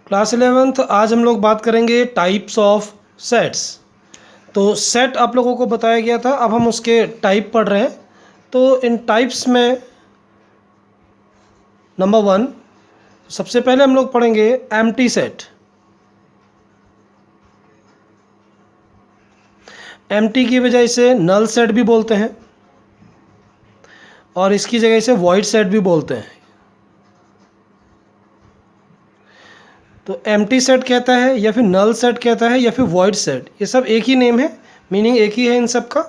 Class 11th आज हम लोग बात करेंगे टाइप्स ऑफ सेट्स। तो सेट आप लोगों को बताया गया था, अब हम उसके टाइप पढ़ रहे हैं। तो इन टाइप्स में नंबर 1 सबसे पहले हम लोग पढ़ेंगे एम्प्टी सेट। एम्प्टी की बजाय से नल सेट भी बोलते हैं और इसकी जगह से वॉइड सेट भी बोलते हैं। तो एम्प्टी सेट कहता है या फिर नल सेट कहता है या फिर वॉइड सेट, ये सब एक ही नेम है, मीनिंग एक ही है इन सब का।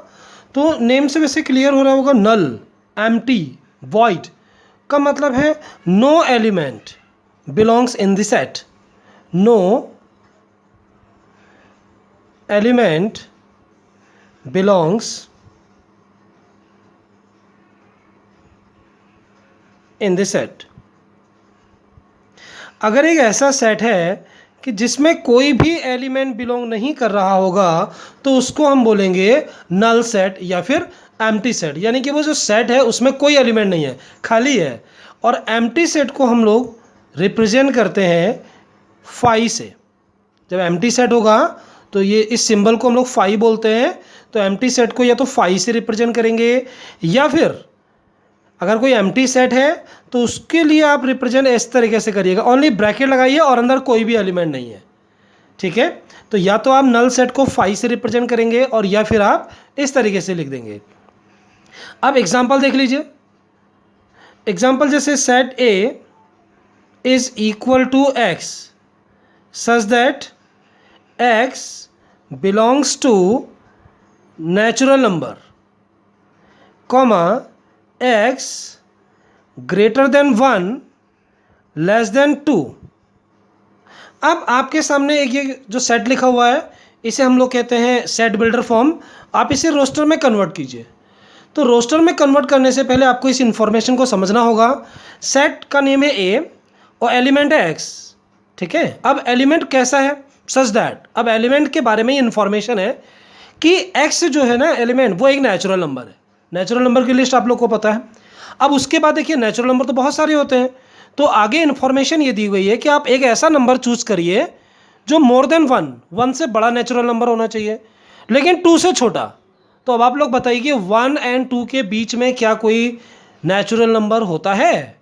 तो नेम से वैसे क्लियर हो रहा होगा, नल, एम्प्टी, वॉइड का मतलब है no element belongs in the set. No element belongs in the set. अगर एक ऐसा सेट है कि जिसमें कोई भी एलिमेंट बिलोंग नहीं कर रहा होगा तो उसको हम बोलेंगे नल सेट या फिर एम्प्टी सेट, यानी कि वो जो सेट है उसमें कोई एलिमेंट नहीं है, खाली है। और एम्प्टी सेट को हम लोग रिप्रेजेंट करते हैं फाई से। जब एम्प्टी सेट होगा तो ये इस सिंबल को हम लोग फाई बोलते हैं। तो एम्प्टी सेट को या तो फाई से रिप्रेजेंट करेंगे या फिर अगर कोई एम्प्टी सेट है तो उसके लिए आप रिप्रेजेंट इस तरीके से करिएगा, ओनली ब्रैकेट लगाइए और अंदर कोई भी एलिमेंट नहीं है, ठीक है। तो या तो आप नल सेट को फाई से रिप्रेजेंट करेंगे और या फिर आप इस तरीके से लिख देंगे। अब एग्जांपल देख लीजिए। एग्जांपल जैसे set A is equal to x such that x belongs to natural number, comma x greater than 1 less than 2। अब आपके सामने एक ये जो सेट लिखा हुआ है इसे हम लोग कहते हैं सेट बिल्डर फॉर्म। आप इसे रोस्टर में कन्वर्ट कीजिए। तो रोस्टर में कन्वर्ट करने से पहले आपको इस इंफॉर्मेशन को समझना होगा। सेट का नेम है ए और एलिमेंट है x, ठीक है। अब एलिमेंट कैसा है, सच दैट, अब एलिमेंट के बारे में इंफॉर्मेशन है कि x जो है ना एलिमेंट, वो एक नेचुरल नंबर है। नेचुरल नंबर की लिस्ट आप लोग को पता है। अब उसके बाद देखिए नेचुरल नंबर तो बहुत सारे होते हैं, तो आगे इन्फॉर्मेशन ये दी गई है कि आप एक ऐसा नंबर चूज करिए जो मोर देन 1 से बड़ा नेचुरल नंबर होना चाहिए लेकिन 2 से छोटा। तो अब आप लोग बताइए कि 1 और 2 के बीच में क्या कोई नेचुरल नंबर होता है?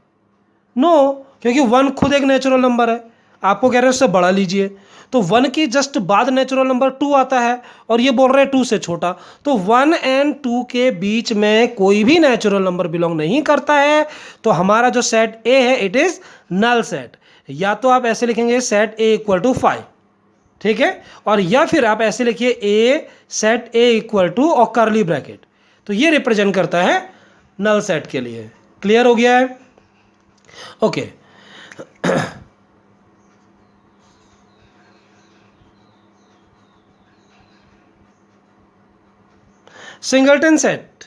नो, क्योंकि 1 खुद एक नेचुरल नंबर है, आपको कह रहे हैं उससे बड़ा लीजिए। तो 1 की जस्ट बाद नेचुरल नंबर 2 आता है और ये बोल रहे हैं 2 से छोटा। तो 1 और 2 के बीच में कोई भी नेचुरल नंबर बिलोंग नहीं करता है। तो हमारा जो सेट ए है इट इज नल सेट। या तो आप ऐसे लिखेंगे सेट ए इक्वल टू 5, ठीक है, और या फिर आप ऐसे लिखिए ए सेट ए इक्वल टू और कर्ली ब्रैकेट। तो ये रिप्रेजेंट करता है नल सेट के लिए। क्लियर हो गया है? ओके। सिंगलटन सेट,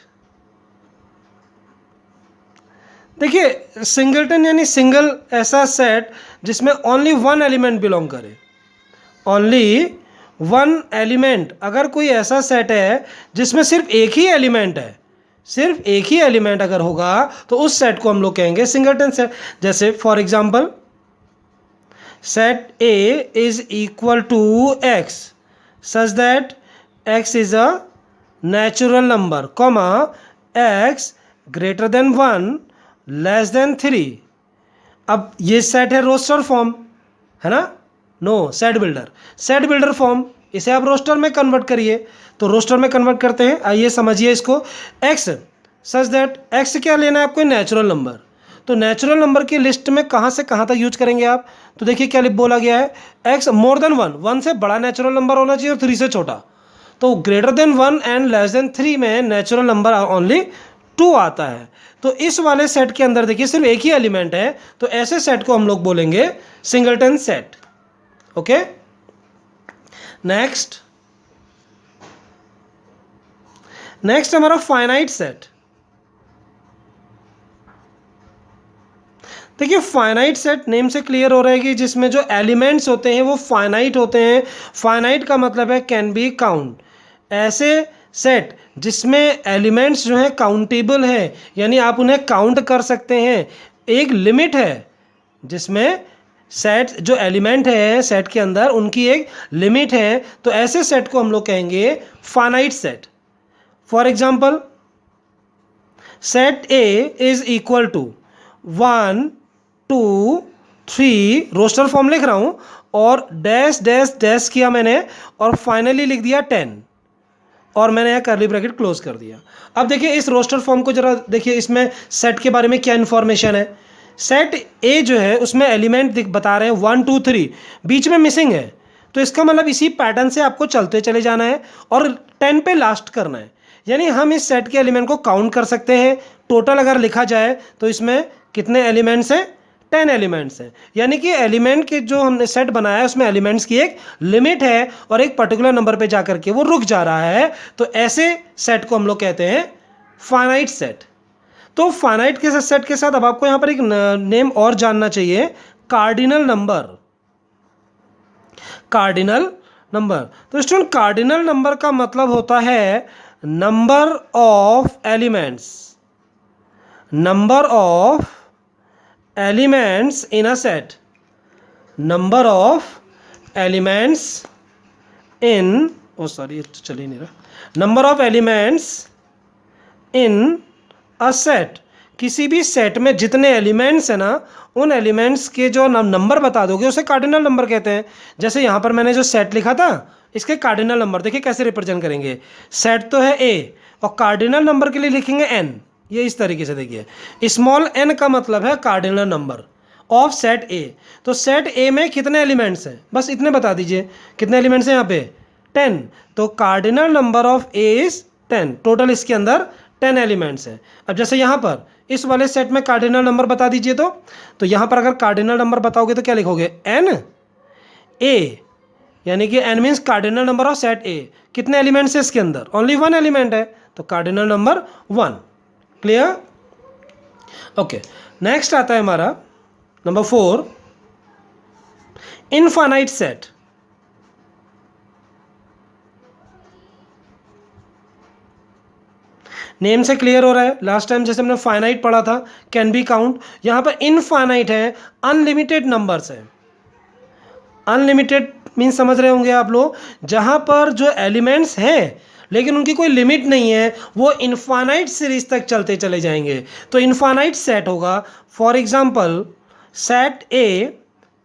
देखिए सिंगलटन यानी सिंगल ऐसा सेट जिसमें ओनली 1 एलिमेंट बिलोंग करे। ओनली 1 एलिमेंट, अगर कोई ऐसा सेट है जिसमें सिर्फ एक ही एलिमेंट है, सिर्फ एक ही एलिमेंट अगर होगा तो उस सेट को हम लोग कहेंगे सिंगलटन सेट। जैसे for example set A is equal to x such that x is a natural number, comma x greater than 1 less than 3। अब ये सेट है रोस्टर फॉर्म, है ना? No, set builder, set builder form. इसे आप roster में कन्वर्ट करिए। तो रोस्टर में कन्वर्ट करते हैं, आइए समझिए इसको। एक्स सच दैट, एक्स क्या लेना है आपको? Natural number. तो नेचुरल नंबर की लिस्ट में कहाँ से कहाँ तक यूज करेंगे आप? तो देखिए क्या बोला गया है, एक्स मोर देन 1 से बड़ा नेचुरल नंबर होना चाहिए और 3 से छोटा। तो greater than 1 and less than 3 में नेचुरल नंबर ओनली 2 आता है। तो इस वाले सेट के अंदर देखिए सिर्फ एक ही एलिमेंट है, तो ऐसे सेट को हम लोग बोलेंगे सिंगलटन सेट। ओके, नेक्स्ट हमारा फाइनाइट सेट। देखिए फाइनाइट सेट नेम से क्लियर हो रहा है कि जिसमें जो एलिमेंट्स होते हैं वो फाइनाइट होते हैं। फाइनाइट का मतलब है कैन बी काउंट। ऐसे सेट जिसमें एलिमेंट्स जो है काउंटेबल है, यानी आप उन्हें काउंट कर सकते हैं। एक लिमिट है जिसमें सेट जो एलिमेंट है सेट के अंदर उनकी एक लिमिट है, तो ऐसे सेट को हम लोग कहेंगे finite set. For example, set A is equal to 1 2 3, roster form लिख रहा हूं और डैश डैश डैश किया मैंने और फाइनली लिख दिया 10 और मैंने यह कर्ली ब्रैकेट क्लोज कर दिया। अब देखिए इस रोस्टर फॉर्म को जरा देखिए, इसमें सेट के बारे में क्या इन्फॉर्मेशन है। सेट ए जो है उसमें एलिमेंट बता रहे हैं 1 2 3, बीच में मिसिंग है, तो इसका मतलब इसी पैटर्न से आपको चलते चले जाना है और 10 पे लास्ट करना है। यानी हम इस सेट के एलिमेंट को काउंट कर सकते हैं। टोटल अगर लिखा जाए तो इसमें कितने एलिमेंट्स हैं, 10 एलिमेंट्स हैं। यानी कि एलिमेंट के जो हमने सेट बनाया है उसमें एलिमेंट्स की एक लिमिट है और एक पर्टिकुलर नंबर पे जाकर के वो रुक जा रहा है, तो ऐसे सेट को हम लोग कहते हैं फाइनाइट सेट। तो फाइनाइट के सेट के साथ अब आपको यहां पर एक नेम और जानना चाहिए, कार्डिनल नंबर। कार्डिनल नंबर, तो स्टूडेंट कार्डिनल नंबर का मतलब होता है number of elements, number of elements in a set, number of elements in, oh sorry ये तो चल ही नहीं रहा, number of elements in a set. किसी भी सेट में जितने एलिमेंट्स हैं ना, उन एलिमेंट्स के जो नंबर बता दोगे उसे कार्डिनल नंबर कहते हैं। जैसे यहाँ पर मैंने जो सेट लिखा था इसके कार्डिनल नंबर देखिए कैसे रिप्रेजेंट करेंगे। सेट तो है ए और कार्डिनल नंबर के लिए लिखेंगे एन, ये इस तरीके से देखिए, स्मॉल एन का मतलब है कार्डिनल नंबर ऑफ सेट ए। तो सेट ए में कितने एलिमेंट्स हैं बस इतने बता दीजिए, कितने एलिमेंट्स हैं यहाँ पे 10, तो cardinal number of A is 10। Total इसके अंदर 10 एलिमेंट्स हैं। अब जैसे यहाँ पर इस वाले सेट में कार्डिनल नंबर बता दीजिए, तो यहाँ पर अगर कार्डिनल नंबर बताओगे तो क्या लिखोगे, एन ए, यानी कि n means cardinal number of set A. कितने एलिमेंट्स है इसके अंदर, ओनली 1 एलिमेंट है, तो cardinal number 1। Clear? Okay, next आता है हमारा नंबर 4, इनफाइनाइट सेट। नेम से क्लियर हो रहा है, लास्ट टाइम जैसे हमने फाइनाइट पढ़ा था कैन बी काउंट, यहां पर इनफाइनाइट है, अनलिमिटेड नंबर्स है। अनलिमिटेड मीन समझ रहे होंगे आप लोग, जहां पर जो एलिमेंट्स हैं लेकिन उनकी कोई लिमिट नहीं है, वो इनफाइनाइट सीरीज तक चलते चले जाएंगे, तो इनफाइनाइट सेट होगा। For example, set A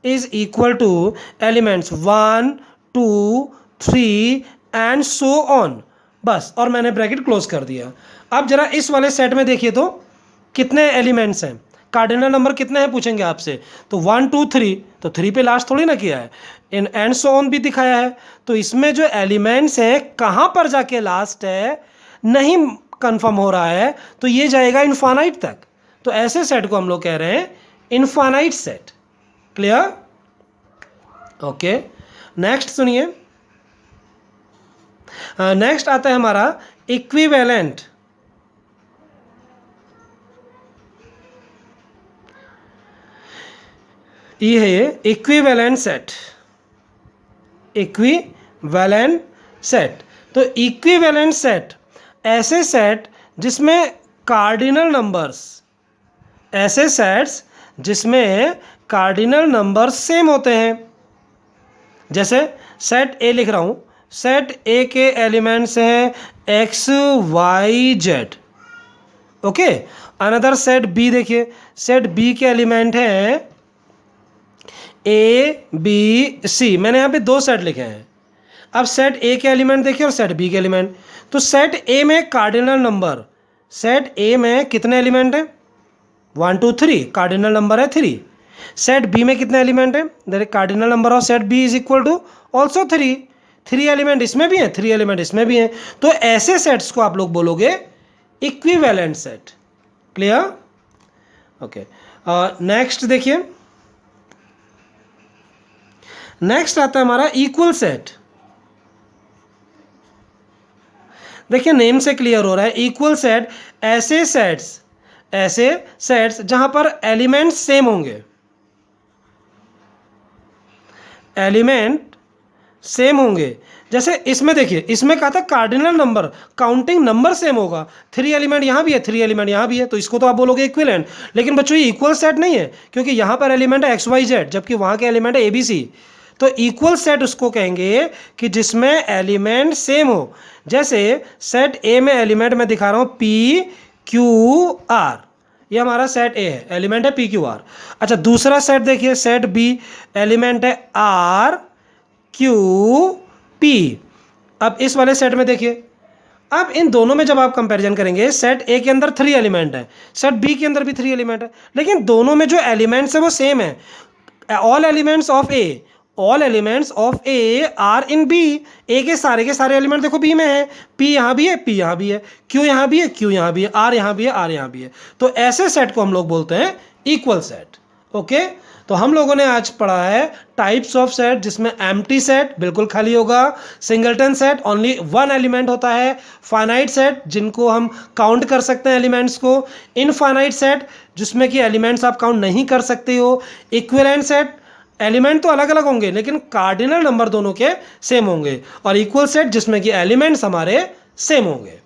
is equal two elements 1 2 3 and so on, बस, और मैंने ब्रैकेट क्लोज कर दिया। अब जरा इस वाले सेट में देखिए तो कितने एलिमेंट्स हैं, कार्डिनल नंबर कितने हैं पूछेंगे आपसे, तो 1 2 3, तो 3 पे लास्ट थोड़ी ना किया है, इन एंड सो ऑन भी दिखाया है। तो इसमें जो एलिमेंट्स हैं कहाँ पर जाके लास्ट है नहीं कंफर्म हो रहा है, तो ये जाएगा इनफाइनाइट तक। तो ऐसे सेट को हम लोग कह रहे हैं infinite set. Clear? Okay, next सुनिए। नेक्स्ट आता है हमारा इक्विवेलेंट। ये है इक्विवेलेंट सेट, इक्विवेलेंट सेट। तो इक्विवेलेंट सेट ऐसे सेट जिसमें कार्डिनल नंबर्स, ऐसे सेट्स जिसमें कार्डिनल नंबर्स सेम होते हैं। जैसे सेट ए लिख रहा हूं, सेट ए के एलिमेंट्स हैं x y z. Okay, another set B देखिए, सेट बी के एलिमेंट हैं ए बी सी। मैंने यहाँ पे 2 सेट लिखे हैं। अब सेट ए के एलिमेंट देखिए और सेट बी के एलिमेंट। तो सेट ए में कार्डिनल नंबर, सेट ए में कितने एलिमेंट हैं 1 2 3, कार्डिनल नंबर है 3। सेट बी में कितने एलिमेंट हैं, देखिए cardinal number of set B is equal to also 3। 3 element इसमें भी हैं, 3 एलिमेंट इसमें भी हैं। तो ऐसे सेट्स को आप लोग बोलोगे equivalent set. Clear? Okay, next देखिए, नेक्स्ट आता है हमारा इक्वल सेट। देखिए नेम से क्लियर हो रहा है, इक्वल सेट ऐसे सेट्स जहां पर एलिमेंट्स सेम होंगे, एलिमेंट सेम होंगे। जैसे इसमें देखिए, इसमें कहा था cardinal number, counting number same होगा। 3 एलिमेंट यहाँ भी है, 3 एलिमेंट यहाँ भी है, तो इसको तो आप बोलोगे इक्विवेलेंट। लेकिन बच्चों ये इक्वल सेट नहीं है, क्योंकि यहाँ पर एलिमेंट है XYZ, जबकि वहाँ के एलिमेंट है ABC। तो इक्वल सेट उसको कहेंगे कि जिसमें एलिमेंट सेम हो। जैसे सेट ए में एलिमेंट मैं दिखा रहा हूँ PQR, ये हमारा सेट ए है, एलिमेंट है PQR। अच्छा दूसरा सेट देखिए, सेट बी, एलिमेंट है RQP। अब इस वाले सेट में देखिए, अब इन दोनों में जब आप कंपैरिजन करेंगे, सेट ए के अंदर 3 एलिमेंट है, सेट बी के अंदर भी 3 एलिमेंट है, लेकिन दोनों में जो एलिमेंट्स है वो सेम है। All elements of A are in B. A के सारे एलिमेंट देखो बी में है, पी यहाँ भी है, पी यहाँ भी है, क्यू यहाँ भी है, क्यू यहाँ भी है, आर यहाँ भी है, आर यहाँ भी है। तो ऐसे सेट को हम लोग बोलते हैं इक्वल सेट। ओके, तो हम लोगों ने आज पढ़ा है टाइप्स ऑफ सेट, जिसमें एम्प्टी सेट बिल्कुल खाली होगा, सिंगलटन सेट ओनली 1 एलिमेंट होता है, फाइनाइट सेट जिनको हम काउंट कर सकते हैं एलिमेंट्स को, इनफाइनाइट सेट जिसमें कि एलिमेंट्स आप काउंट नहीं कर सकते हो, इक्विवेलेंट सेट एलिमेंट तो अलग अलग होंगे लेकिन कार्डिनल नंबर दोनों के सेम होंगे, और इक्वल सेट जिसमें कि एलिमेंट्स हमारे सेम होंगे।